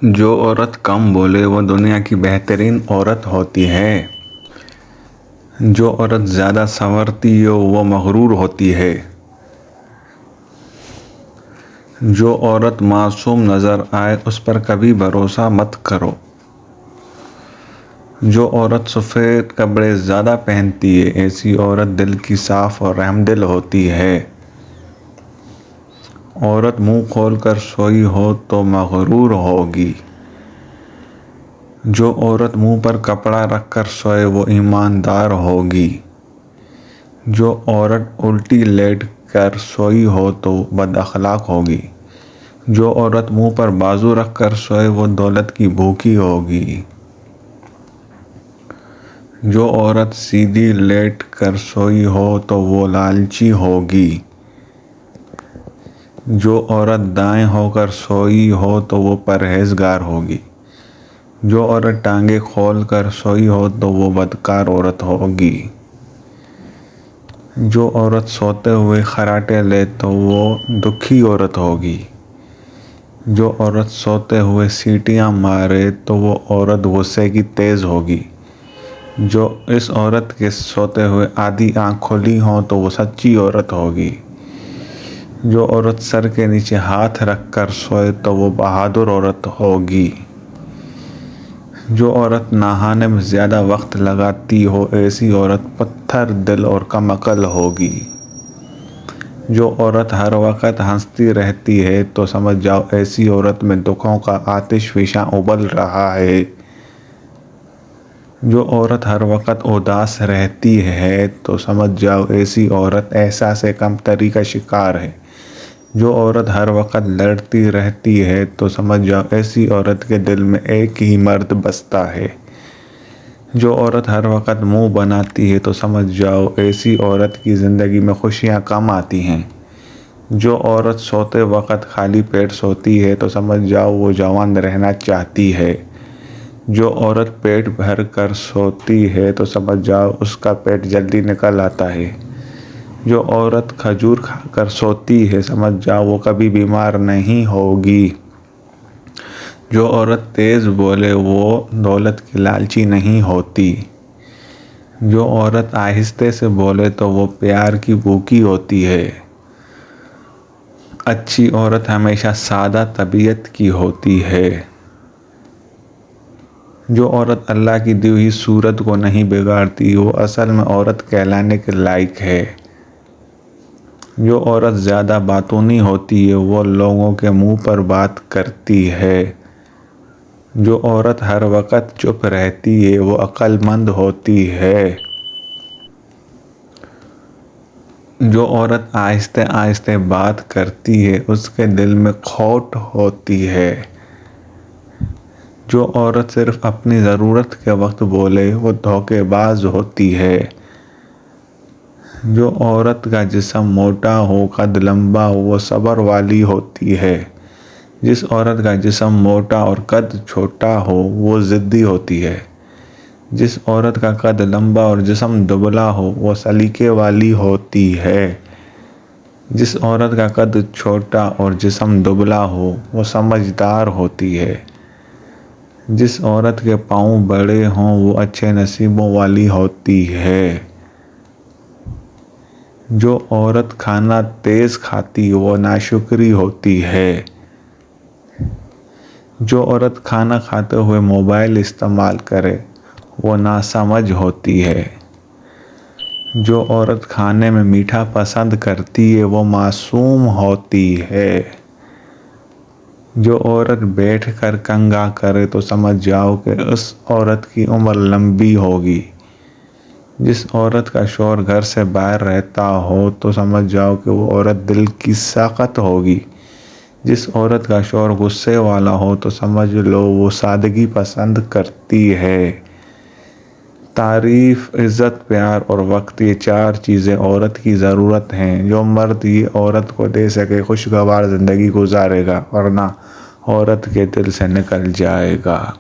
جو عورت کم بولے وہ دنیا کی بہترین عورت ہوتی ہے۔ جو عورت زیادہ سنورتی ہو وہ مغرور ہوتی ہے۔ جو عورت معصوم نظر آئے اس پر کبھی بھروسہ مت کرو۔ جو عورت سفید کپڑے زیادہ پہنتی ہے ایسی عورت دل کی صاف اور رحم دل ہوتی ہے۔ عورت منہ کھول کر سوئی ہو تو مغرور ہوگی۔ جو عورت منہ پر کپڑا رکھ کر سوئے وہ ایماندار ہوگی۔ جو عورت الٹی لیٹ کر سوئی ہو تو بد اخلاق ہوگی۔ جو عورت منہ پر بازو رکھ کر سوئے وہ دولت کی بھوکی ہوگی۔ جو عورت سیدھی لیٹ کر سوئی ہو تو وہ لالچی ہوگی۔ جو عورت دائیں ہو کر سوئی ہو تو وہ پرہیزگار ہوگی۔ جو عورت ٹانگیں کھول کر سوئی ہو تو وہ بدکار عورت ہوگی۔ جو عورت سوتے ہوئے خراٹے لے تو وہ دکھی عورت ہوگی۔ جو عورت سوتے ہوئے سیٹیاں مارے تو وہ عورت غصے کی تیز ہوگی۔ جو اس عورت کے سوتے ہوئے آدھی آنکھ کھلی ہو تو وہ سچی عورت ہوگی۔ جو عورت سر کے نیچے ہاتھ رکھ کر سوئے تو وہ بہادر عورت ہوگی۔ جو عورت نہانے میں زیادہ وقت لگاتی ہو ایسی عورت پتھر دل اور کم عقل ہوگی۔ جو عورت ہر وقت ہنستی رہتی ہے تو سمجھ جاؤ ایسی عورت میں دکھوں کا آتش فشاں ابل رہا ہے۔ جو عورت ہر وقت اداس رہتی ہے تو سمجھ جاؤ ایسی عورت احساس کمتری کا شکار ہے۔ جو عورت ہر وقت لڑتی رہتی ہے تو سمجھ جاؤ ایسی عورت کے دل میں ایک ہی مرد بستا ہے۔ جو عورت ہر وقت منہ بناتی ہے تو سمجھ جاؤ ایسی عورت کی زندگی میں خوشیاں کم آتی ہیں۔ جو عورت سوتے وقت خالی پیٹ سوتی ہے تو سمجھ جاؤ وہ جوان رہنا چاہتی ہے۔ جو عورت پیٹ بھر کر سوتی ہے تو سمجھ جاؤ اس کا پیٹ جلدی نکل آتا ہے۔ جو عورت کھجور کھا کر سوتی ہے سمجھ جاؤ وہ کبھی بیمار نہیں ہوگی۔ جو عورت تیز بولے وہ دولت کی لالچی نہیں ہوتی۔ جو عورت آہستہ سے بولے تو وہ پیار کی بھوکی ہوتی ہے۔ اچھی عورت ہمیشہ سادہ طبیعت کی ہوتی ہے۔ جو عورت اللہ کی دی ہوئی صورت کو نہیں بگاڑتی وہ اصل میں عورت کہلانے کے لائق ہے۔ جو عورت زیادہ باتونی ہوتی ہے وہ لوگوں کے منہ پر بات کرتی ہے۔ جو عورت ہر وقت چپ رہتی ہے وہ عقل مند ہوتی ہے۔ جو عورت آہستہ آہستہ بات کرتی ہے اس کے دل میں کھوٹ ہوتی ہے۔ جو عورت صرف اپنی ضرورت کے وقت بولے وہ دھوکے باز ہوتی ہے۔ جو عورت کا جسم موٹا ہو قد لمبا ہو وہ صبر والی ہوتی ہے۔ جس عورت کا جسم موٹا اور قد چھوٹا ہو وہ ضدی ہوتی ہے۔ جس عورت کا قد لمبا اور جسم دبلا ہو وہ سلیقے والی ہوتی ہے۔ جس عورت کا قد چھوٹا اور جسم دبلا ہو وہ سمجھدار ہوتی ہے۔ جس عورت کے پاؤں بڑے ہوں وہ اچھے نصیبوں والی ہوتی ہے۔ جو عورت کھانا تیز کھاتی وہ ناشکری ہوتی ہے۔ جو عورت کھانا کھاتے ہوئے موبائل استعمال کرے وہ ناسمجھ ہوتی ہے۔ جو عورت کھانے میں میٹھا پسند کرتی ہے وہ معصوم ہوتی ہے۔ جو عورت بیٹھ کر کنگھا کرے تو سمجھ جاؤ کہ اس عورت کی عمر لمبی ہوگی۔ جس عورت کا شوہر گھر سے باہر رہتا ہو تو سمجھ جاؤ کہ وہ عورت دل کی سخت ہوگی۔ جس عورت کا شوہر غصے والا ہو تو سمجھ لو وہ سادگی پسند کرتی ہے۔ تعریف، عزت، پیار اور وقت یہ چار چیزیں عورت کی ضرورت ہیں۔ جو مرد یہ عورت کو دے سکے خوشگوار زندگی گزارے گا ورنہ عورت کے دل سے نکل جائے گا۔